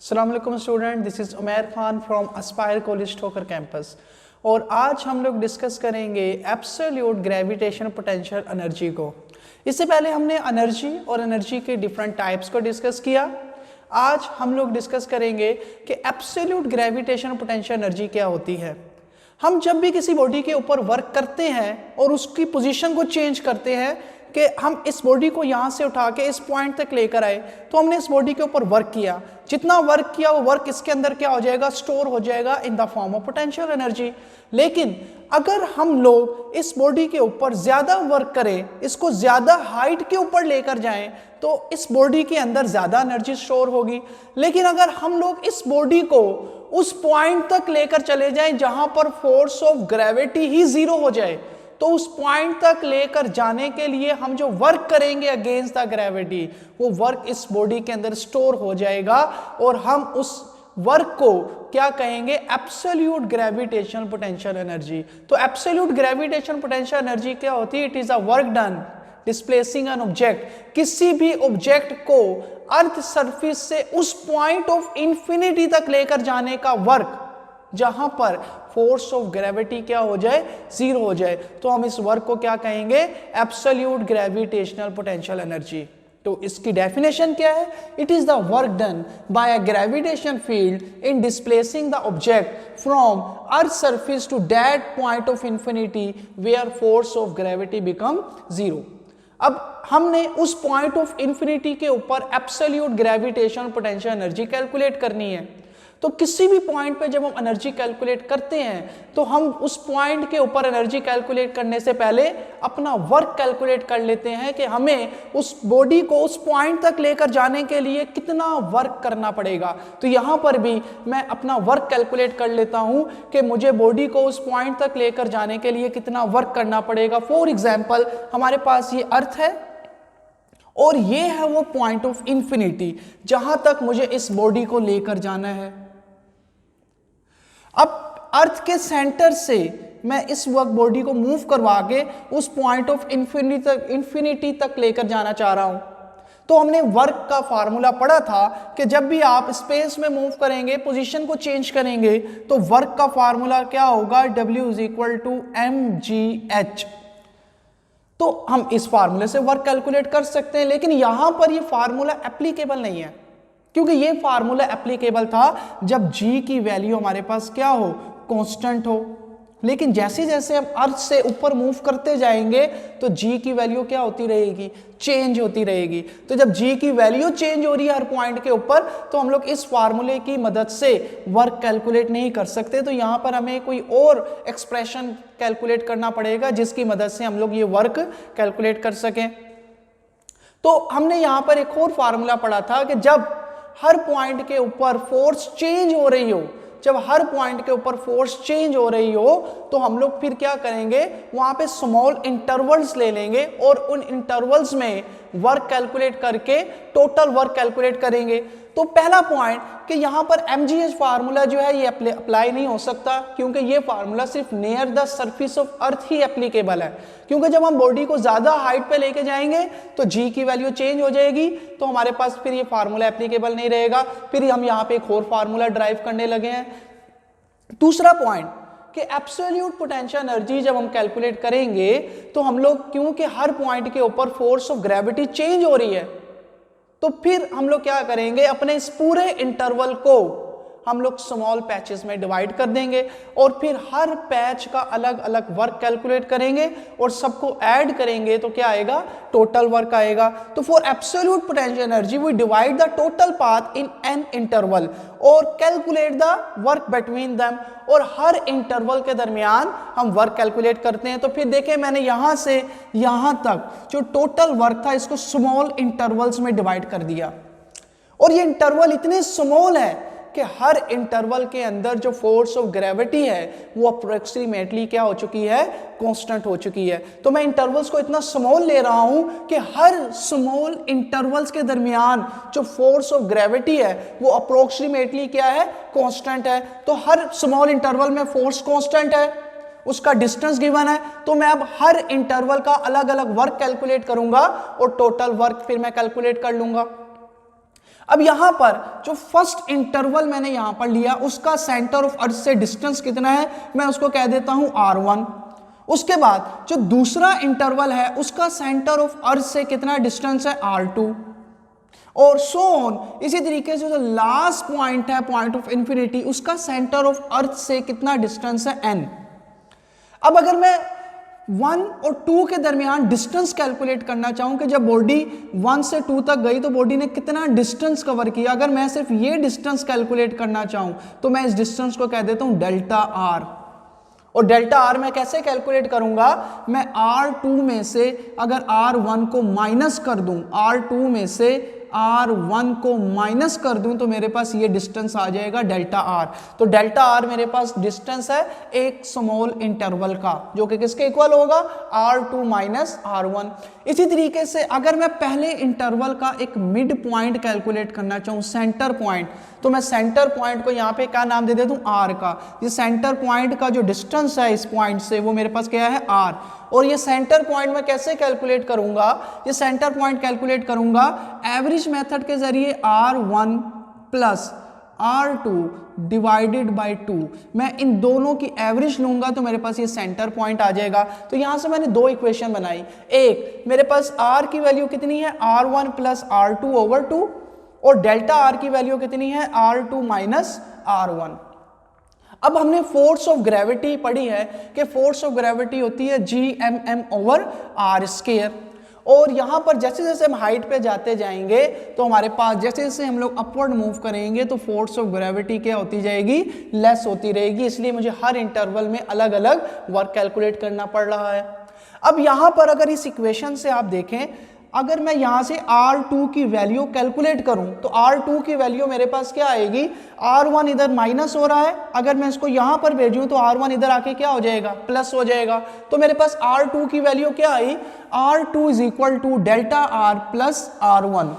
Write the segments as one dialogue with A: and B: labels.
A: अस्सलाम वालेकुम student, this is Umair Khan from Aspire college ठोकर कैंपस। और आज हम लोग डिस्कस करेंगे एब्सोल्यूट ग्रेविटेशन पोटेंशियल एनर्जी को। इससे पहले हमने एनर्जी और एनर्जी के डिफरेंट टाइप्स को डिस्कस किया। आज हम लोग डिस्कस करेंगे कि एब्सोल्यूट ग्रेविटेशन पोटेंशियल एनर्जी क्या होती है। हम जब भी किसी बॉडी के ऊपर वर्क करते हैं और उसकी पोजीशन को चेंज करते हैं कि हम इस बॉडी को यहाँ से उठा के इस पॉइंट तक लेकर आए, तो हमने इस बॉडी के ऊपर वर्क किया। जितना वर्क किया वो वर्क इसके अंदर क्या हो जाएगा, स्टोर हो जाएगा in the form of potential energy. लेकिन अगर हम लोग इस बॉडी के ऊपर ज्यादा वर्क करें, इसको ज्यादा हाइट के ऊपर लेकर जाएं, तो इस बॉडी के अंदर ज्यादा एनर्जी स्टोर होगी। लेकिन अगर हम लोग इस बॉडी को उस पॉइंट तक लेकर चले जाएं जहां पर force of gravity he zero हो जाए, तो उस पॉइंट तक लेकर जाने के लिए हम जो वर्क करेंगे अगेंस्ट द ग्रेविटी, वो वर्क इस बॉडी के अंदर स्टोर हो जाएगा और हम उस वर्क को क्या कहेंगे, एब्सोल्यूट ग्रेविटेशनल पोटेंशियल एनर्जी। तो एब्सोल्यूट ग्रेविटेशनल पोटेंशियल एनर्जी क्या होती है? It is a work done displacing an object. किसी भी ऑब्जेक्ट को अर्थ सरफेस से उस पॉइंट ऑफ इंफिनिटी तक लेकर जाने का वर्क जहां पर फोर्स ऑफ ग्रेविटी क्या हो जाए, जीरो हो जाए, तो हम इस वर्क को क्या कहेंगे, एब्सोल्यूट ग्रेविटेशनल पोटेंशियल एनर्जी। तो इसकी डेफिनेशन क्या है? It is the work done by a gravitation field in displacing the object from earth surface to that point of infinity where force of gravity become zero. अब हमने उस point of infinity के ऊपर absolute gravitational potential energy calculate करनी है। तो किसी भी पॉइंट पे जब हम एनर्जी कैलकुलेट करते हैं, तो हम उस पॉइंट के ऊपर एनर्जी कैलकुलेट करने से पहले अपना वर्क कैलकुलेट कर लेते हैं कि हमें उस बॉडी को उस पॉइंट तक लेकर जाने के लिए कितना वर्क करना पड़ेगा। तो यहां पर भी मैं अपना वर्क कैलकुलेट कर लेता हूं कि मुझे बॉडी को उस पॉइंट तक लेकर जाने के लिए कितना वर्क करना पड़ेगा। फॉर एग्जाम्पल, हमारे पास ये अर्थ है और ये है वो पॉइंट ऑफ इंफिनिटी जहां तक मुझे इस बॉडी को लेकर जाना है। अब अर्थ के सेंटर से मैं इस वर्क बॉडी को मूव करवा के उस पॉइंट ऑफ इंफिनिटी तक लेकर जाना चाह रहा हूं। तो हमने वर्क का फार्मूला पढ़ा था कि जब भी आप स्पेस में मूव करेंगे, पोजीशन को चेंज करेंगे, तो वर्क का फार्मूला क्या होगा, W = mgh। तो हम इस फार्मूले से वर्क कैलकुलेट कर सकते हैं। लेकिन यहां पर ये फार्मूला एप्लीकेबल नहीं है, क्योंकि ये फार्मूला एप्लीकेबल था जब G की वैल्यू हमारे पास क्या हो, कांस्टेंट हो। लेकिन जैसे जैसे हम अर्थ से ऊपर मूव करते जाएंगे तो G की वैल्यू क्या होती रहेगी, चेंज होती रहेगी। तो जब G की वैल्यू चेंज हो रही है हर पॉइंट के ऊपर, तो हम लोग इस फार्मूले की मदद से वर्क कैलकुलेट नहीं कर सकते। तो यहां पर हमें कोई और एक्सप्रेशन कैलकुलेट करना पड़ेगा जिसकी मदद से हम लोग ये वर्क कैलकुलेट कर सकें। तो हमने यहां पर एक और फार्मूला पढ़ा था कि जब हर पॉइंट के ऊपर फोर्स चेंज हो रही हो, जब हर पॉइंट के ऊपर फोर्स चेंज हो रही हो, तो हम लोग फिर क्या करेंगे, वहां पे स्मॉल इंटरवल्स ले लेंगे और उन इंटरवल्स में वर्क कैलकुलेट करके टोटल वर्क कैलकुलेट करेंगे। तो पहला पॉइंट कि यहां पर mgh फार्मूला जो है ये अप्लाई नहीं हो सकता, क्योंकि ये फार्मूला सिर्फ near the surface of earth he applicable है। क्योंकि जब हम बॉडी को ज्यादा हाइट पे लेके जाएंगे तो G की वैल्यू चेंज हो जाएगी, तो हमारे पास फिर ये फार्मूला एप्लीकेबल नहीं रहेगा। फिर हम यहाँ पे एक और फार्मूला ड्राइव करने लगे हैं। दूसरा पॉइंट कि एब्सोल्यूट पोटेंशियल एनर्जी जब हम कैलकुलेट करेंगे, तो हम लोग क्योंकि हर पॉइंट के ऊपर फोर्स ऑफ ग्रेविटी चेंज हो रही है, तो फिर हम लोग क्या करेंगे, अपने इस पूरे इंटरवल को हम लोग स्मॉल पैचेस में डिवाइड कर देंगे और फिर हर पैच का अलग अलग वर्क कैलकुलेट करेंगे और सबको ऐड करेंगे तो क्या आएगा, टोटल वर्क आएगा। तो for absolute potential energy we divide the total path in an interval और calculate the work between them, और हर इंटरवल के दरमियान हम वर्क कैलकुलेट करते हैं। तो फिर देखें, मैंने यहां से यहां तक जो टोटल वर्क था इसको स्मॉल इंटरवल्स में डिवाइड कर दिया, और ये इंटरवल इतने स्मॉल है कि हर इंटरवल के अंदर जो फोर्स ऑफ ग्रेविटी है वो अप्रोक्सीमेटली क्या हो चुकी है, कांस्टेंट हो चुकी है। तो मैं इंटरवल्स को इतना स्मॉल ले रहा हूं कि हर स्मॉल इंटरवल्स के दरमियान जो फोर्स ऑफ ग्रेविटी है वो अप्रोक्सीमेटली क्या है, कांस्टेंट है। तो हर स्मॉल इंटरवल में फोर्स कांस्टेंट है, उसका डिस्टेंस गिवन है, तो मैं अब हर इंटरवल का अलग अलग वर्क कैलकुलेट करूंगा और टोटल वर्क फिर मैं कैलकुलेट कर लूंगा। अब यहां पर जो फर्स्ट इंटरवल मैंने यहां पर लिया उसका सेंटर ऑफ अर्थ से डिस्टेंस कितना है, मैं उसको कह देता हूं R1। उसके बाद जो दूसरा इंटरवल है उसका सेंटर ऑफ अर्थ से कितना डिस्टेंस है R2, और सो ऑन। इसी तरीके से जो लास्ट पॉइंट है पॉइंट ऑफ इंफिनिटी उसका सेंटर ऑफ अर्थ से कितना डिस्टेंस है N। अब अगर मैं 1 और 2 के दरमियान डिस्टेंस कैलकुलेट करना चाहूं कि जब बॉडी 1 से 2 तक गई तो बॉडी ने कितना डिस्टेंस कवर किया, अगर मैं सिर्फ ये डिस्टेंस कैलकुलेट करना चाहूं तो मैं इस डिस्टेंस को कह देता हूं डेल्टा R। और डेल्टा R मैं कैसे कैलकुलेट करूंगा, मैं R2 में से अगर R1 को माइनस कर दूं, R2 में से R1 को माइनस कर दूं तो मेरे पास ये डिस्टेंस आ जाएगा डेल्टा R। तो डेल्टा R मेरे पास डिस्टेंस है एक स्मॉल इंटरवल का, जो कि किसके इक्वल होगा, R2 माइनस R1। इसी तरीके से अगर मैं पहले इंटरवल का एक मिड पॉइंट कैलकुलेट करना चाहूं, सेंटर पॉइंट, तो मैं सेंटर पॉइंट को यहां पे क्या नाम दे देता हूं, R का। ये सेंटर पॉइंट का जो डिस्टेंस है इस पॉइंट से वो मेरे पास क्या है, R। और ये सेंटर पॉइंट मैं कैसे कैलकुलेट करूंगा, ये सेंटर पॉइंट कैलकुलेट करूंगा एवरेज मेथड के जरिए R1 plus R2 divided by 2। मैं इन दोनों की एवरेज लूंगा तो मेरे पास ये सेंटर पॉइंट आ जाएगा। तो यहां से मैंने दो इक्वेशन बनाई, एक मेरे पास R की वैल्यू कितनी है, R1 प्लस R2 ओवर 2, और डेल्टा R की वैल्यू कितनी है, R2 माइनस R1। अब हमने फोर्स ऑफ ग्रेविटी पढ़ी है कि फोर्स ऑफ ग्रेविटी होती है Gmm ओवर R स्क्वायर, और यहां पर जैसे जैसे हम हाइट पे जाते जाएंगे तो हमारे पास जैसे जैसे हम लोग अपवर्ड मूव करेंगे तो फोर्स ऑफ ग्रेविटी क्या होती जाएगी, लेस होती रहेगी। इसलिए मुझे हर इंटरवल में अलग अलग वर्क कैलकुलेट करना पड़ रहा है। अब यहां पर अगर इस इक्वेशन से आप देखें, अगर मैं यहां से R2 की वैल्यू कैलकुलेट करूं तो R2 की वैल्यू मेरे पास क्या आएगी, R1 इधर माइनस हो रहा है, अगर मैं इसको यहां पर भेजूं तो R1 इधर आके क्या हो जाएगा, प्लस हो जाएगा। तो मेरे पास R2 की वैल्यू क्या आई, R2 is equal to delta R plus R1।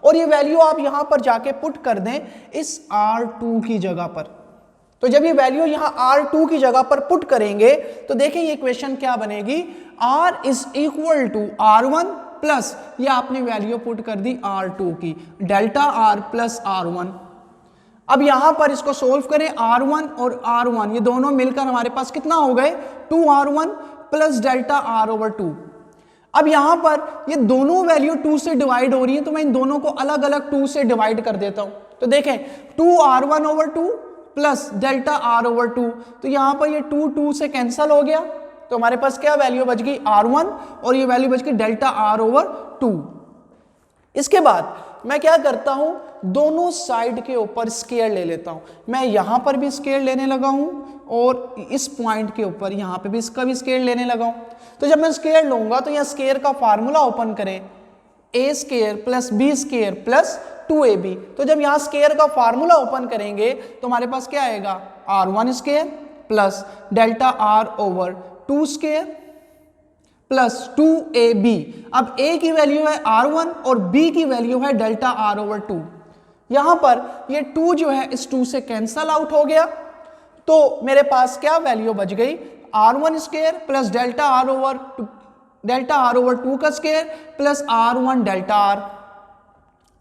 A: और ये वैल्यू आप यहां पर जाके पुट कर दें इस R2 की जगह पर। तो जब ये वैल्यू यहां R2 की जगह पर पुट करेंगे तो देखें ये इक्वेशन क्या बनेगी, R is equal to R1 plus ये आपने वैल्यू पुट कर दी R2 की, डेल्टा R प्लस R1। अब यहां पर इसको सोल्व करें, R1 और R1 ये दोनों मिलकर हमारे पास कितना हो गए, 2R1 plus delta R over 2। अब यहां पर ये दोनों वैल्यू 2 से डिवाइड हो रही है तो मैं इन दोनों को अलग अलग 2 से डिवाइड कर देता हूं। तो देखें 2R1 over 2 plus delta R over 2, तो यहां पर ये 2 से कैंसिल हो गया, तो हमारे पास क्या वैल्यू बच गई, R1, और ये वैल्यू बच गई डेल्टा R ओवर 2। इसके बाद मैं क्या करता हूं, दोनों साइड के ऊपर स्केयर ले लेता हूं। मैं यहां पर भी स्केयर लेने लगा हूं और इस पॉइंट के ऊपर यहां पे भी इसका भी स्केयर लेने लगा हूं। तो जब मैं स्केयर लूंगा तो यहां स्केयर का फार्मूला ओपन करें, a square plus b square plus 2ab। तो जब यहां स्केयर का फार्मूला ओपन करेंगे तो हमारे पास क्या आएगा, R1 square plus delta R over 2 square plus 2ab। अब a की वैल्यू है R1 और b की वैल्यू है डेल्टा R ओवर 2। यहां पर ये 2 जो है इस 2 से कैंसल आउट हो गया, तो मेरे पास क्या वैल्यू बच गई, R1 square plus delta R over 2 का square plus R1 delta R।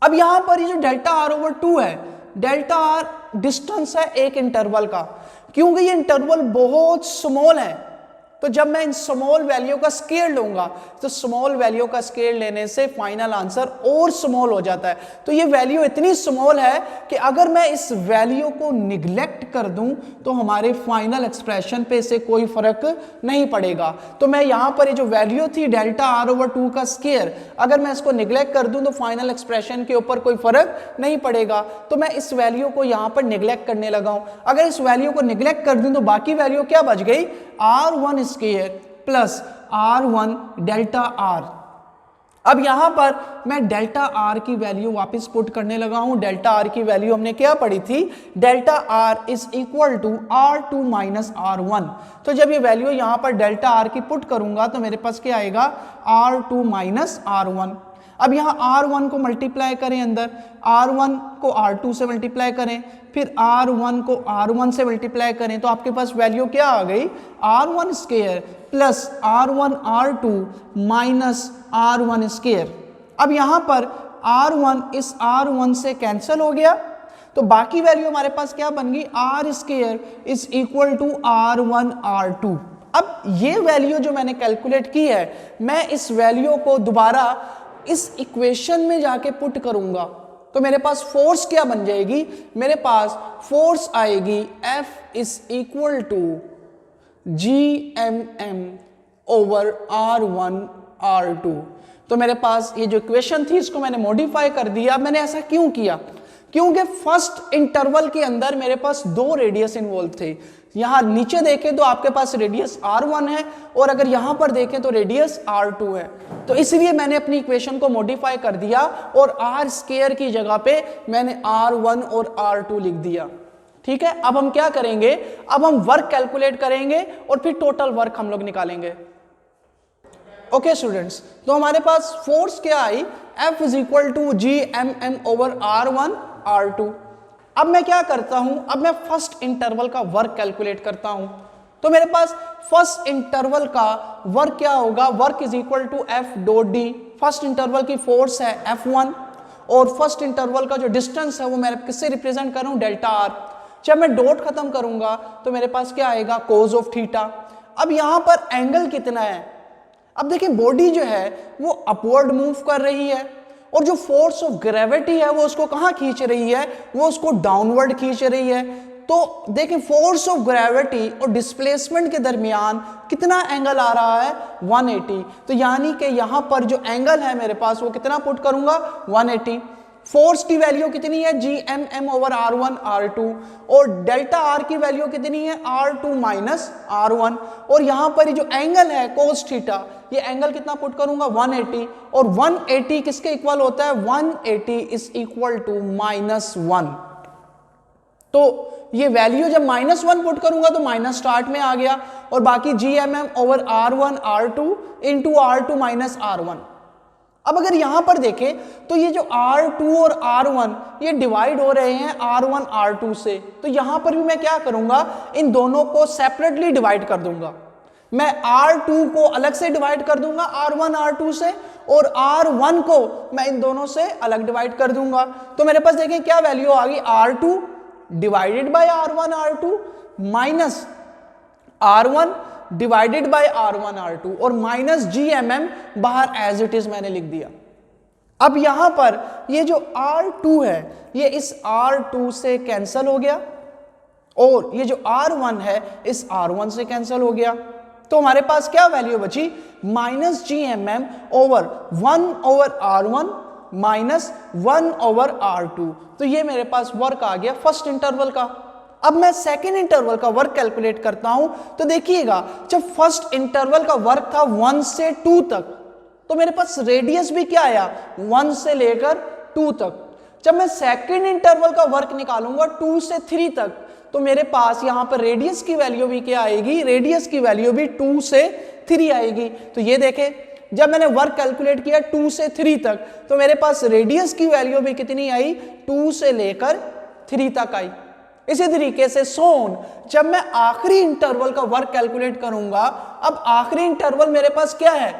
A: अब यहां पर ये जो डेल्टा R ओवर 2 है, डेल्टा R डिस्टेंस है एक इंटरवल का, क्योंकि ये इंटरवल बहुत स्मॉल है। तो जब मैं इन स्मॉल वैल्यू का स्केयर लूंगा तो स्मॉल वैल्यू का स्केयर लेने से फाइनल आंसर और स्मॉल हो जाता है। तो ये वैल्यू इतनी स्मॉल है कि अगर मैं इस वैल्यू को निग्लेक्ट कर दूं तो हमारे फाइनल एक्सप्रेशन पे इससे कोई फर्क नहीं पड़ेगा। तो मैं यहां पर ये जो वैल्यू थी डेल्टा R ओवर 2 का स्केयर, अगर मैं इसको निग्लेक्ट कर दूं तो फाइनल एक्सप्रेशन के ऊपर कोई फर्क नहीं पड़ेगा। तो मैं इस वैल्यू को यहां पर निग्लेक्ट करने लगा हूं। अगर इस वैल्यू को निग्लेक्ट कर दूं तो बाकी वैल्यू क्या बच गई, R1 square plus R1 delta R। अब यहां पर मैं डेल्टा R की वैल्यू वापस पुट करने लगा हूं। डेल्टा R की वैल्यू हमने क्या पढ़ी थी, delta R is equal to R2 minus R1। तो जब ये वैल्यू यहां पर डेल्टा R की पुट करूंगा तो मेरे पास क्या आएगा, R2 माइनस R1। अब यहां R1 को मल्टीप्लाई करें, अंदर R1 को R2 से मल्टीप्लाई करें, फिर R1 को R1 से मल्टीप्लाई करें, तो आपके पास वैल्यू क्या आ गई, R1 square plus R1 R2 minus R1 square. अब यहां पर R1 इस R1 से कैंसिल हो गया, तो बाकी वैल्यू हमारे पास क्या बन गई, R square is equal to R1 R2। अब ये वैल्यू जो मैंने कैलकुलेट की है, मैं इस वैल्यू को दोबारा इस इक्वेशन में जाके पुट करूंगा, तो मेरे पास फोर्स क्या बन जाएगी, मेरे पास फोर्स आएगी F is equal to GMM over R1 R2। तो मेरे पास ये जो इक्वेशन थी इसको मैंने मॉडिफाई कर दिया। मैंने ऐसा क्यों किया, क्योंकि फर्स्ट इंटरवल के अंदर मेरे पास दो रेडियस इन्वॉल्व थे। यहां नीचे देखें तो आपके पास रेडियस R1 है और अगर यहां पर देखें तो रेडियस R2 है, तो इसलिए मैंने अपनी इक्वेशन को मॉडिफाई कर दिया और R स्क्वायर की जगह पे मैंने R1 और R2 लिख दिया। ठीक है, अब हम क्या करेंगे, अब हम वर्क कैलकुलेट करेंगे और फिर टोटल वर्क हम लोग निकालेंगे। ओके स्टूडेंट्स, तो हमारे पास फोर्स क्या आई, F is equal to GMM over R1 R2। अब मैं क्या करता हूं, अब मैं फर्स्ट इंटरवल का वर्क कैलकुलेट करता हूं। तो मेरे पास फर्स्ट इंटरवल का वर्क क्या होगा, work is equal to F dot D। First interval की फोर्स है F1 और फर्स्ट इंटरवल का जो डिस्टेंस है वो मैं किससे रिप्रेजेंट कर रहा हूं, डेल्टा R। जब मैं डॉट खत्म करूंगा तो मेरे पास क्या आएगा, कोस ऑफ थीटा। अब यहां पर एंगल कितना है, अब देखिए बॉडी जो है वो अपवर्ड मूव कर रही है और जो फोर्स ऑफ ग्रेविटी है वो उसको कहां खींच रही है, वो उसको डाउनवर्ड खींच रही है। तो देखिए फोर्स ऑफ ग्रेविटी और डिस्प्लेसमेंट के दरमियान कितना एंगल आ रहा है, 180। तो यानी कि यहां पर जो एंगल है मेरे पास वो कितना पुट करूंगा, 180। फोर्स की वैल्यू कितनी है, GMM ओवर R1 R2 और डेल्टा R की वैल्यू कितनी है, R2 माइनस R1 और यहां पर जो एंगल है कोस थीटा, ये एंगल कितना पुट करूंगा, 180 और 180 किसके इक्वल होता है, 180 इज इक्वल टू -1। तो ये वैल्यू जब -1 पुट करूंगा तो माइनस स्टार्ट में आ गया और बाकी GMM over R1 R2 into R2 minus R1। अब अगर यहां पर देखें तो ये जो R2 और R1 ये डिवाइड हो रहे हैं R1 R2 से, तो यहां पर भी मैं क्या करूंगा, इन दोनों को सेपरेटली डिवाइड कर दूंगा। मैं R2 को अलग से डिवाइड कर दूंगा R1 R2 से और R1 को मैं इन दोनों से अलग डिवाइड कर दूंगा। तो मेरे पास देखें क्या वैल्यू आ गई, R2 divided by R1 R2 minus R1 divided by R1 R2 और माइनस GMM बाहर एज इट इज मैंने लिख दिया। अब यहां पर ये जो R2 है ये इस R2 से कैंसिल हो गया और ये जो R1 है इस R1 से कैंसिल हो गया। तो हमारे पास क्या वैल्यू बची, minus GMM over 1 over R1 minus 1 over R2। तो ये मेरे पास वर्क आ गया फर्स्ट इंटरवल का। अब मैं सेकेंड इंटरवल का वर्क कैलकुलेट करता हूं, तो देखिएगा जब फर्स्ट इंटरवल का वर्क था 1 से 2 तक, तो मेरे पास रेडियस भी क्या आया, 1 से लेकर 2 तक। जब मैं सेकेंड इंटरवल का वर्क निकालूंगा 2 से 3 तक, तो मेरे पास यहां पर रेडियस की वैल्यू भी क्या आएगी, रेडियस की वैल्यू भी 2 से 3 आएगी। तो ये देखें जब मैंने वर्क कैलकुलेट किया 2 से 3 तक, तो मेरे पास रेडियस की वैल्यू भी कितनी आई, 2 से लेकर 3 तक आई। इसी तरीके से सोन जब मैं आखिरी इंटरवल का वर्क कैलकुलेट करूंगा, अब आखिरी इंटरवल मेरे पास क्या है,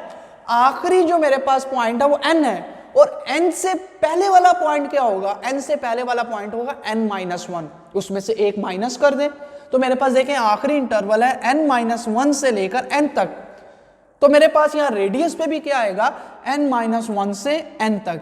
A: आखिरी जो मेरे पास पॉइंट है वो n है और n से पहले वाला पॉइंट क्या होगा, n से पहले वाला पॉइंट होगा n-1, उसमें से एक माइनस कर दें। तो मेरे पास देखें आखिरी इंटरवल है n-1 से लेकर n तक, तो मेरे पास यहां रेडियस पे भी क्या आएगा, n-1 से n तक।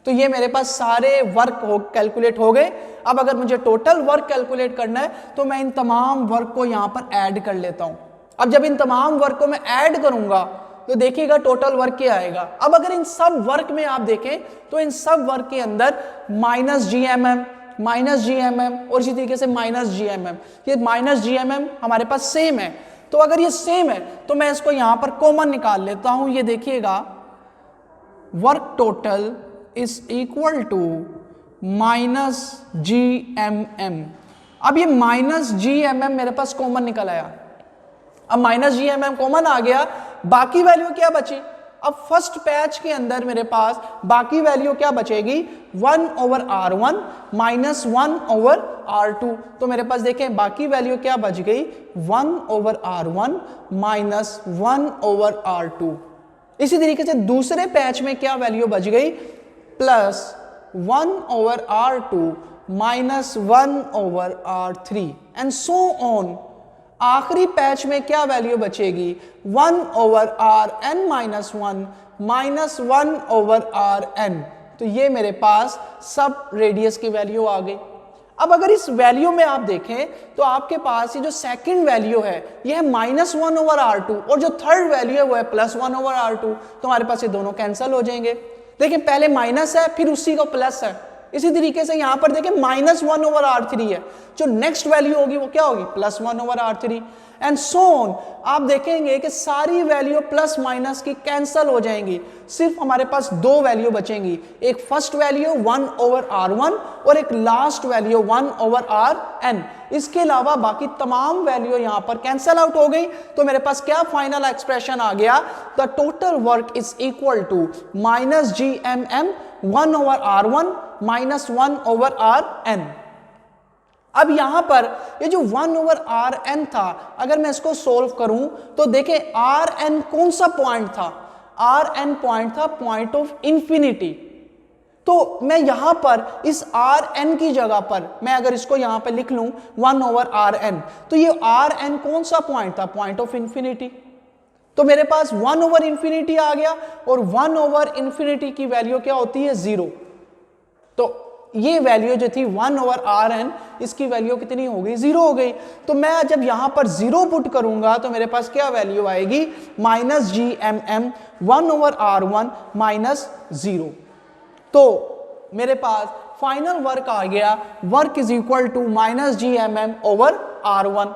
A: तो ये मेरे पास सारे वर्क कैलकुलेट हो गए। अब अगर मुझे टोटल वर्क कैलकुलेट करना है तो मैं इन तमाम वर्क को यहां पर ऐड कर लेता हूं। अब जब इन तमाम वर्क को मैं ऐड करूंगा तो देखिएगा टोटल वर्क क्या आएगा। अब अगर इन सब वर्क में आप देखें तो इन सब वर्क के अंदर माइनस GMM और इसी तरीके से माइनस GMM, ये माइनस GMM हमारे पास सेम है। तो अगर ये सेम है तो मैं इसको यहां पर कॉमन निकाल लेता हूं। ये देखिएगा work total is equal to minus GMM। अब ये माइनस GMM मेरे पास कॉमन निकल आया। अब माइनस GMM कॉमन आ गया, बाकी वैल्यू क्या बची, अब फर्स्ट पैच के अंदर मेरे पास बाकी वैल्यू क्या बचेगी, 1 over R1 minus 1 over R2। तो मेरे पास देखें बाकी वैल्यू क्या बच गई, 1 over R1 minus 1 over R2। इसी तरीके से दूसरे पैच में क्या वैल्यू बच गई, plus 1/r2 minus 1/r3 and so on. आखिरी पैच में क्या वैल्यू बचेगी? 1/rn minus 1 minus 1/rn। तो ये मेरे पास सब रेडियस की वैल्यू आ गई। अब अगर इस वैल्यू में आप देखें तो आपके पास ये जो सेकंड वैल्यू है ये है -1/r2 और जो थर्ड वैल्यू है वो है +1/r2। तो हमारे पास ये दोनों कैंसिल हो जाएंगे। देखिए पहले माइनस है फिर उसी को प्लस है। इसी तरीके से यहां पर देखें -1/r3 है, जो नेक्स्ट वैल्यू होगी वो क्या होगी? +1/r3 and so on. आप देखेंगे कि सारी वैल्यू प्लस माइनस की कैंसिल हो जाएंगी, सिर्फ हमारे पास दो वैल्यू बचेंगी, एक फर्स्ट वैल्यू 1/r1 और एक लास्ट वैल्यू 1/rn। इसके अलावा बाकी तमाम वैल्यू यहां पर कैंसिल आउट हो गई। तो मेरे पास क्या फाइनल एक्सप्रेशन आ गया? The total work is equal to -gmm 1/r1 minus 1/rn। अब यहां पर ये जो 1/rn था, अगर मैं इसको सोल्व करूं तो देखें rn कौन सा पॉइंट था? rn पॉइंट था पॉइंट ऑफ इंफिनिटी। तो मैं यहां पर इस rn की जगह पर मैं अगर इसको यहां पर लिख लूं 1/rn, तो ये rn कौन सा पॉइंट था? Point of infinity. तो मेरे पास 1/∞ आ गया और 1/∞ की वैल्यू क्या होती है? 0। तो ये वैल्यू जो थी 1/rn, इसकी वैल्यू कितनी हो गई? 0 हो गई। तो मैं जब यहां पर 0 पुट करूंगा तो मेरे पास क्या वैल्यू आएगी? -gmm 1/r1 minus 0। तो मेरे पास फाइनल वर्क आ गया, work is equal to -gmm/r1।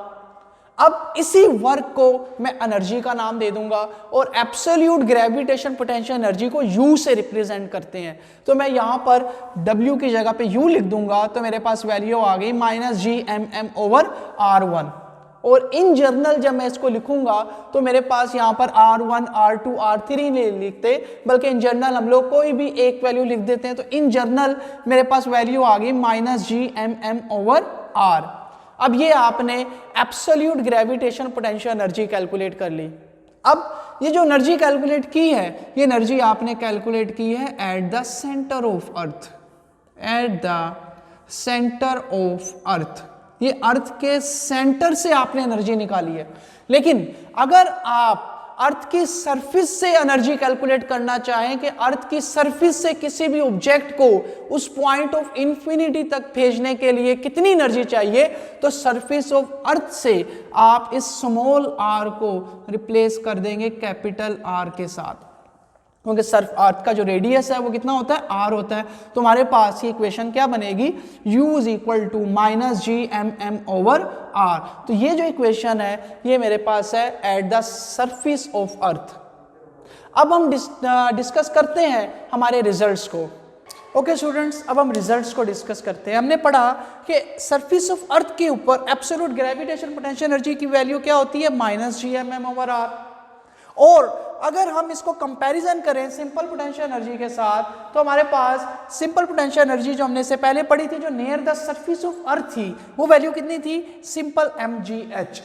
A: अब इसी वर्क को मैं एनर्जी का नाम दे दूंगा और एब्सोल्यूट ग्रेविटेशन पोटेंशियल एनर्जी को U से रिप्रेजेंट करते हैं। तो मैं यहां पर W की जगह पे U लिख दूंगा तो मेरे पास वैल्यू आ गई -gmm/r1। और इन जनरल जब मैं इसको लिखूंगा तो मेरे पास यहां पर R1, R2, R3 नहीं लिखते, बल्कि इन जनरल हम लोग कोई भी एक वैल्यू लिख देते हैं। तो इन जनरल मेरे पास वैल्यू आ गई -gmm/r। अब ये आपने absolute gravitation potential energy calculate कर ली। अब ये जो एनर्जी कैलकुलेट की है, ये एनर्जी आपने कैलकुलेट की है at the centre of earth. At the centre of earth, ये अर्थ के सेंटर से आपने एनर्जी निकाली है। लेकिन अगर आप अर्थ की सरफेस से एनर्जी कैलकुलेट करना चाहें कि अर्थ की सरफेस से किसी भी ऑब्जेक्ट को उस पॉइंट ऑफ इंफिनिटी तक भेजने के लिए कितनी एनर्जी चाहिए, तो सरफेस ऑफ अर्थ से आप इस स्मॉल आर को रिप्लेस कर देंगे कैपिटल आर के साथ, क्योंकि सर्फ अर्थ का जो रेडियस है वो कितना होता है? आर होता है। तो हमारे पास ये इक्वेशन क्या बनेगी? U is equal to -gmm/r। तो ये जो इक्वेशन है ये मेरे पास है एट द सरफेस ऑफ अर्थ। अब हम डिस्कस करते हैं हमारे रिजल्ट्स को। ओके स्टूडेंट्स, अब हम रिजल्ट्स को डिस्कस करते हैं। हमने पढ़ा कि सरफेस ऑफ अर्थ के ऊपर एब्सोल्यूट ग्रेविटेशन पोटेंशियल एनर्जी की वैल्यू क्या होती है? -gmm/r। और अगर हम इसको कंपैरिजन करें सिंपल पोटेंशियल एनर्जी के साथ, तो हमारे पास सिंपल पोटेंशियल एनर्जी जो हमने इससे पहले पढ़ी थी, जो नियर द सरफेस ऑफ अर्थ थी, वो वैल्यू कितनी थी? Simple mgh।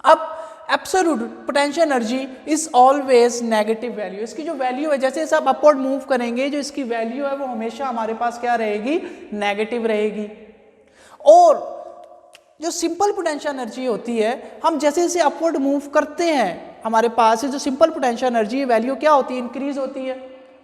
A: अब absolute potential energy is always negative value. इसकी जो वैल्यू है, जैसे जैसे आप अपवर्ड मूव करेंगे, जो इसकी वैल्यू है वो हमेशा हमारे पास क्या रहेगी? नेगेटिव रहेगी। और जो सिंपल पोटेंशियल एनर्जी होती है, हम जैसे जैसे अपवर्ड मूव करते हैं, हमारे पास जो सिंपल पोटेंशियल एनर्जी वैल्यू क्या होती है? इंक्रीज होती है।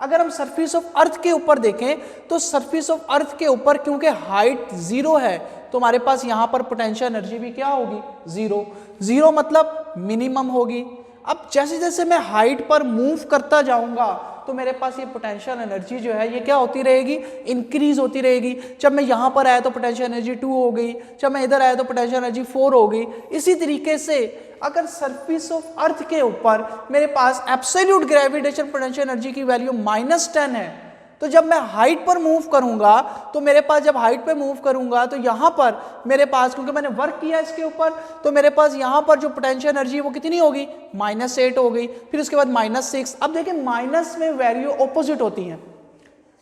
A: अगर हम सरफेस ऑफ अर्थ के ऊपर देखें तो सरफेस ऑफ अर्थ के ऊपर क्योंकि हाइट 0 है, तो हमारे पास यहां पर पोटेंशियल एनर्जी भी क्या होगी? 0। 0 मतलब मिनिमम होगी। अब जैसे जैसे मैं हाइट पर मूव करता जाऊंगा तो मेरे पास ये पोटेंशियल एनर्जी जो है ये क्या होती रहेगी? इंक्रीज होती रहेगी। जब मैं यहाँ पर आया तो पोटेंशियल एनर्जी 2 हो गई, जब मैं इधर आया तो पोटेंशियल एनर्जी 4 हो गई। इसी तरीके से अगर सरफेस ऑफ अर्थ के ऊपर मेरे पास एब्सोल्यूट ग्रेविटेशन पोटेंशियल एनर्जी की वैल्यू -10 है, तो जब मैं हाइट पर मूव करूंगा तो मेरे पास जब हाइट पे मूव करूंगा तो यहां पर मेरे पास, क्योंकि मैंने वर्क किया इसके ऊपर, तो मेरे पास यहां पर जो पोटेंशियल एनर्जी वो कितनी होगी? -8 हो गई। फिर उसके बाद -6। अब देखिए माइनस में वैल्यू ऑपोजिट होती है।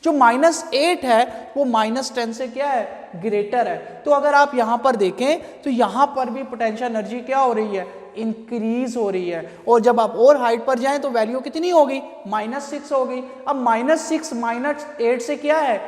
A: जो -8 है वो -10 से क्या है? ग्रेटर है। तो अगर आप यहां पर देखें तो यहां पर भी पोटेंशियल एनर्जी क्या हो रही है? इंक्रीज हो रही है। और जब आप और हाइट पर जाएं तो वैल्यू कितनी होगी, -6 होगी। अब -6 -8 से क्या है,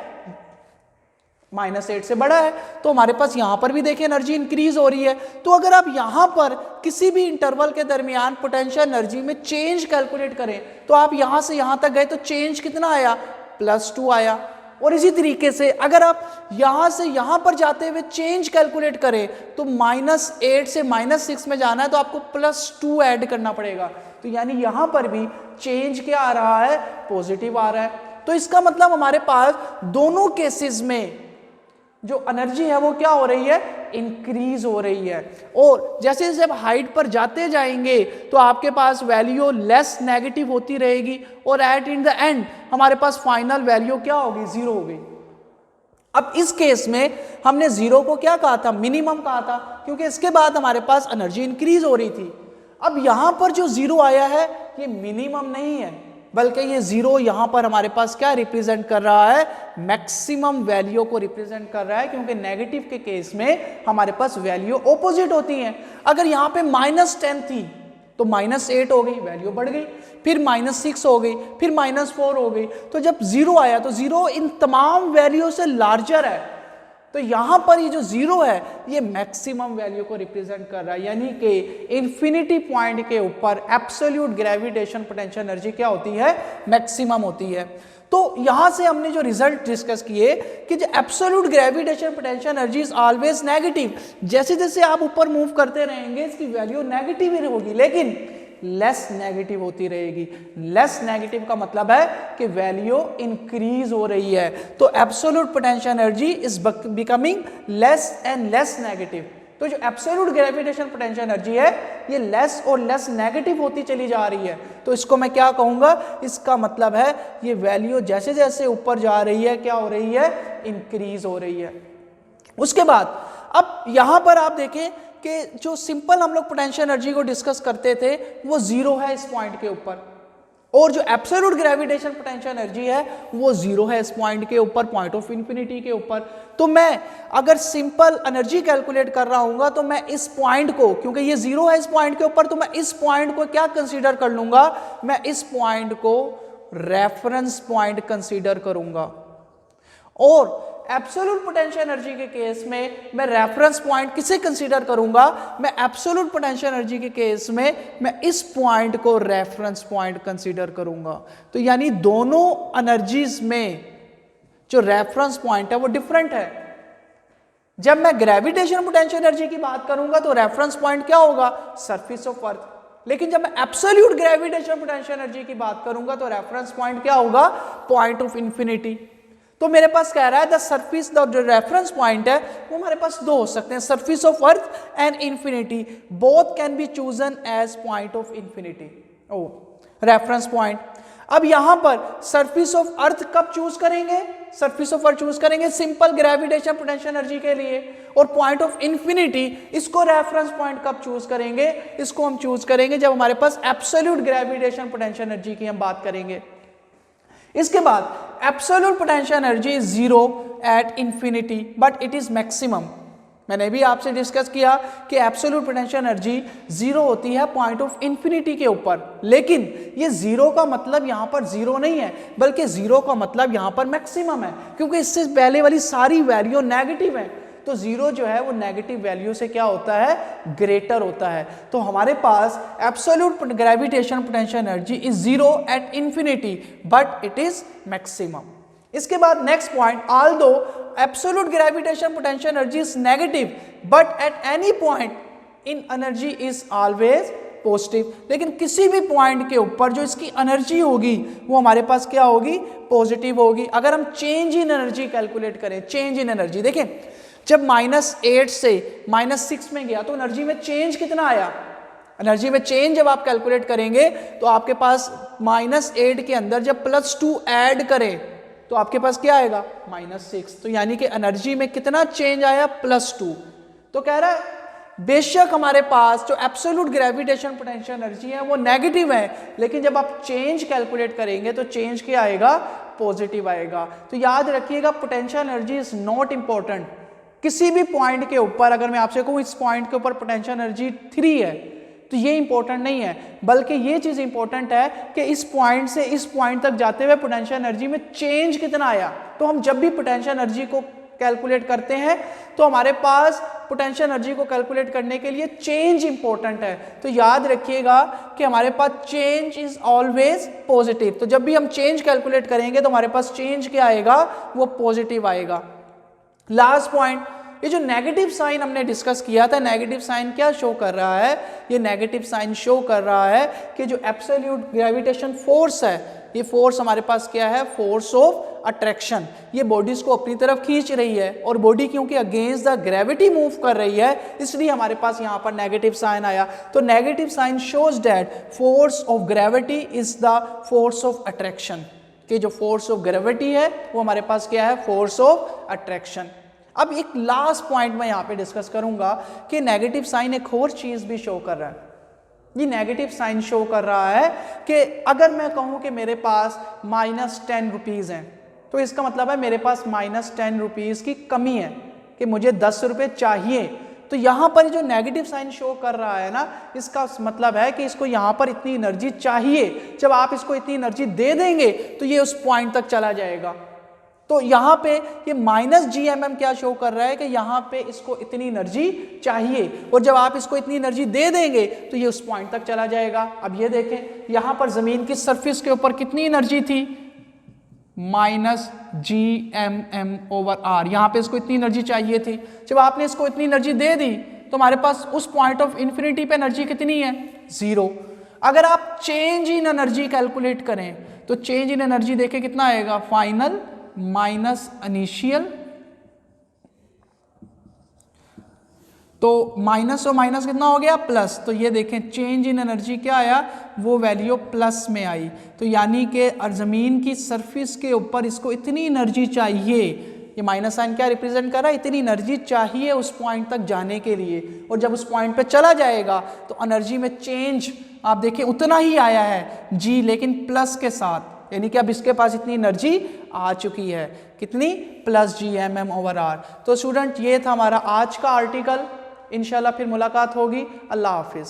A: -8 से बड़ा है। तो हमारे पास यहां पर भी देखिए एनर्जी इंक्रीज हो रही है। तो अगर आप यहां पर किसी भी इंटरवल के दरमियान पोटेंशियल एनर्जी में चेंज कैलकुलेट करें तो आप यहां से यहां तक गए तो चेंज कितना आया, +2 आया। और इसी तरीके से अगर आप यहां से यहां पर जाते हुए चेंज कैलकुलेट करें तो -8 से -6 में जाना है तो आपको +2 ऐड करना पड़ेगा। तो यानी यहां पर भी चेंज क्या आ रहा है, पॉजिटिव आ रहा है। तो इसका मतलब हमारे पास दोनों केसेस में जो एनर्जी है वो क्या हो रही है, इंक्रीज हो रही है। और जैसे जैसे आप हाइट पर जाते जाएंगे तो आपके पास वैल्यू लेस नेगेटिव होती रहेगी और एट इन द एंड हमारे पास फाइनल वैल्यू क्या होगी, 0 होगी। अब इस केस में हमने 0 को क्या कहा था, मिनिमम कहा था, क्योंकि इसके बाद हमारे पास एनर्जी इंक्रीज हो रही थी। अब यहां पर जो 0 आया है ये मिनिमम नहीं है, बल्कि ये 0 यहां पर हमारे पास क्या रिप्रेजेंट कर रहा है, मैक्सिमम वैल्यू को रिप्रेजेंट कर रहा है। क्योंकि नेगेटिव के केस में हमारे पास वैल्यू ऑपोजिट होती है। अगर यहां पे -10 थी तो -8 हो गई, वैल्यू बढ़ गई, फिर -6 हो गई, फिर -4 हो गई। तो जब 0 आया तो 0 इन तमाम वैल्यू से लार्जर है। तो यहां पर ये जो 0 है ये मैक्सिमम वैल्यू को रिप्रेजेंट कर रहा है, यानी कि इंफिनिटी पॉइंट के ऊपर एब्सोल्यूट ग्रेविटेशन पोटेंशियल एनर्जी क्या होती है, मैक्सिमम होती है। तो यहां से हमने जो रिजल्ट डिस्कस किए कि जो absolute gravitation potential energy is always negative. जैसे जैसे आप ऊपर मूव करते रहेंगे इसकी वैल्यू नेगेटिव ही होगी, लेकिन लेस नेगेटिव होती रहेगी। लेस नेगेटिव का मतलब है कि वैल्यू इंक्रीज हो रही है। तो absolute potential energy is becoming less and less negative. तो जो एब्सोल्यूट ग्रेविटेशन पोटेंशियल एनर्जी है ये लेस और लेस नेगेटिव होती चली जा रही है। तो इसको मैं क्या कहूंगा, इसका मतलब है ये वैल्यू जैसे जैसे ऊपर जा रही है क्या हो रही है, इंक्रीज हो रही है। उसके बाद अब यहां पर आप देखें कि जो सिंपल हम लोग पोटेंशियल एनर्जी को डिस्कस करते थे वो 0 है इस पॉइंट के ऊपर, और जो एब्सोल्यूट ग्रेविटेशन पोटेंशियल एनर्जी है वो 0 है इस पॉइंट के ऊपर, पॉइंट ऑफ इंफिनिटी के ऊपर। तो मैं अगर सिंपल एनर्जी कैलकुलेट कर रहा हूं तो मैं इस पॉइंट को, क्योंकि ये 0 है इस पॉइंट के ऊपर, तो मैं इस पॉइंट को क्या कंसीडर कर लूंगा, मैं इस पॉइंट को रेफरेंस पॉइंट कंसीडर करूंगा। और एब्सोल्यूट पोटेंशियल एनर्जी के केस में मैं रेफरेंस पॉइंट किसे कंसीडर करूंगा, मैं एब्सोल्यूट पोटेंशियल एनर्जी के केस में मैं इस पॉइंट को रेफरेंस पॉइंट कंसीडर करूंगा। तो यानी दोनों एनर्जीज में जो रेफरेंस पॉइंट है वो डिफरेंट है। जब मैं ग्रेविटेशन पोटेंशियल एनर्जी की बात करूंगा तो रेफरेंस पॉइंट क्या होगा, सरफेस ऑफ अर्थ। लेकिन जब मैं एब्सोल्यूट ग्रेविटेशन पोटेंशियल एनर्जी की बात करूंगा तो रेफरेंस पॉइंट क्या होगा, पॉइंट ऑफ इंफिनिटी। तो मेरे पास कह रहा है the surface, the reference point है वो हमारे पास दो हो सकते हैं, surface of earth and infinity, both can be chosen as point of infinity, or reference point. अब यहां पर सरफेस ऑफ अर्थ कब चूज करेंगे, सरफेस ऑफ अर्थ चूज करेंगे सिंपल ग्रेविटेशन पोटेंशियल एनर्जी के लिए, और पॉइंट ऑफ इंफिनिटी इसको रेफरेंस पॉइंट कब चूज करेंगे, इसको हम चूज करेंगे जब हमारे पास एब्सोल्यूट ग्रेविटेशन पोटेंशियल एनर्जी की हम बात करेंगे। इसके बाद absolute potential energy is 0 at infinity but it is maximum. मैंने भी आपसे डिस्कस किया कि एब्सोल्यूट पोटेंशियल एनर्जी 0 होती है पॉइंट ऑफ इंफिनिटी के ऊपर, लेकिन ये 0 का मतलब यहां पर 0 नहीं है, बल्कि 0 का मतलब यहां पर मैक्सिमम है, क्योंकि इससे पहले वाली सारी वैल्यू नेगेटिव है। तो 0 जो है वो नेगेटिव वैल्यू से क्या होता है, ग्रेटर होता है। तो हमारे पास absolute gravitation potential energy is 0 at infinity but it is maximum. इसके बाद next point, although absolute gravitation potential energy is negative but at any point in energy is always positive. लेकिन किसी भी पॉइंट के ऊपर जो इसकी एनर्जी होगी वो हमारे पास क्या होगी, पॉजिटिव होगी। अगर हम चेंज इन एनर्जी कैलकुलेट करें, चेंज इन एनर्जी देखें, जब -8 से -6 में गया तो एनर्जी में चेंज कितना आया, एनर्जी में चेंज जब आप कैलकुलेट करेंगे तो आपके पास -8 के अंदर जब +2 ऐड करें तो आपके पास क्या आएगा, -6। तो यानी कि एनर्जी में कितना चेंज आया, +2। तो कह रहा है बेशक हमारे पास जो एब्सोल्यूट ग्रेविटेशन पोटेंशियल एनर्जी है वो नेगेटिव है, लेकिन जब आप चेंज कैलकुलेट करेंगे तो चेंज क्या आएगा, पॉजिटिव आएगा। तो याद रखिएगा potential energy is not important. किसी भी पॉइंट के ऊपर अगर मैं आपसे कहूं इस पॉइंट के ऊपर पोटेंशियल एनर्जी 3 है तो ये इंपॉर्टेंट नहीं है, बल्कि ये चीज़ इंपॉर्टेंट है कि इस पॉइंट से इस पॉइंट तक जाते हुए पोटेंशियल एनर्जी में चेंज कितना आया। तो हम जब भी पोटेंशियल एनर्जी को कैलकुलेट करते हैं तो हमारे पास पोटेंशियल एनर्जी को कैलकुलेट करने के लिए चेंज इंपॉर्टेंट है। तो याद रखिएगा कि हमारे पास चेंज इज ऑलवेज पॉजिटिव। तो जब भी हम चेंज कैलकुलेट करेंगे तो हमारे पास चेंज क्या आएगा, वो पॉजिटिव आएगा। लास्ट पॉइंट, ये जो नेगेटिव साइन हमने डिस्कस किया था, नेगेटिव साइन क्या शो कर रहा है, ये नेगेटिव साइन शो कर रहा है कि जो एब्सोल्यूट ग्रेविटेशन फोर्स है, ये फोर्स हमारे पास क्या है, फोर्स ऑफ अट्रैक्शन, ये बॉडीज को अपनी तरफ खींच रही है और बॉडी क्योंकि अगेंस्ट द ग्रेविटी मूव कर रही है, इसलिए हमारे पास यहाँ पर नेगेटिव साइन आया। तो negative sign shows that force of gravity is the force of attraction, कि जो फोर्स ऑफ ग्रेविटी है वो हमारे पास क्या है, फोर्स ऑफ अट्रैक्शन। अब एक लास्ट पॉइंट मैं यहाँ पे डिस्कस करूंगा कि नेगेटिव साइन एक और चीज भी शो कर रहा है। ये नेगेटिव साइन शो कर रहा है कि अगर मैं कहूं कि मेरे पास -10 रुपीज हैं, तो इसका मतलब है मेरे पास -10 रुपीज की कमी है, कि मुझे 10 रुपये चाहिए। तो यहाँ पर जो नेगेटिव साइन शो कर रहा है ना, इसका मतलब है कि इसको यहाँ पर इतनी एनर्जी चाहिए। जब आप इसको इतनी एनर्जी दे देंगे तो ये उस पॉइंट तक चला जाएगा। तो यहाँ पे ये -gmm क्या शो कर रहा है कि यहाँ पे इसको इतनी एनर्जी चाहिए, और जब आप इसको इतनी एनर्जी दे देंगे तो ये उस पॉइंट तक चला जाएगा। अब ये देखें, यहाँ पर जमीन की सरफेस के ऊपर कितनी एनर्जी थी, -gmm/r, यहाँ पे इसको इतनी एनर्जी चाहिए थी। जब आपने इसको इतनी एनर्जी दे दी तो हमारे पास उस पॉइंट ऑफ इन्फिनिटी पे एनर्जी कितनी है, 0। अगर आप चेंज इन एनर्जी कैलकुलेट करें तो चेंज इन एनर्जी देखें कितना आएगा, फाइनल माइनस इनिशियल, तो माइनस और माइनस कितना हो गया, प्लस। तो ये देखें चेंज इन एनर्जी क्या आया, वो वैल्यू प्लस में आई। तो यानी कि जमीन की सरफेस के ऊपर इसको इतनी एनर्जी चाहिए, ये माइनस साइन क्या रिप्रेजेंट कर रहा है, इतनी एनर्जी चाहिए उस पॉइंट तक जाने के लिए। और जब उस पॉइंट पे चला जाएगा तो एनर्जी में चेंज आप देखें उतना ही आया है जी, लेकिन प्लस के साथ, यानी कि अब इसके पास इतनी एनर्जी आ चुकी है, कितनी, +gmm/r। तो स्टूडेंट ये था हमारा आज का आर्टिकल। इंशाल्लाह फिर मुलाकात होगी। अल्लाह हाफिज़।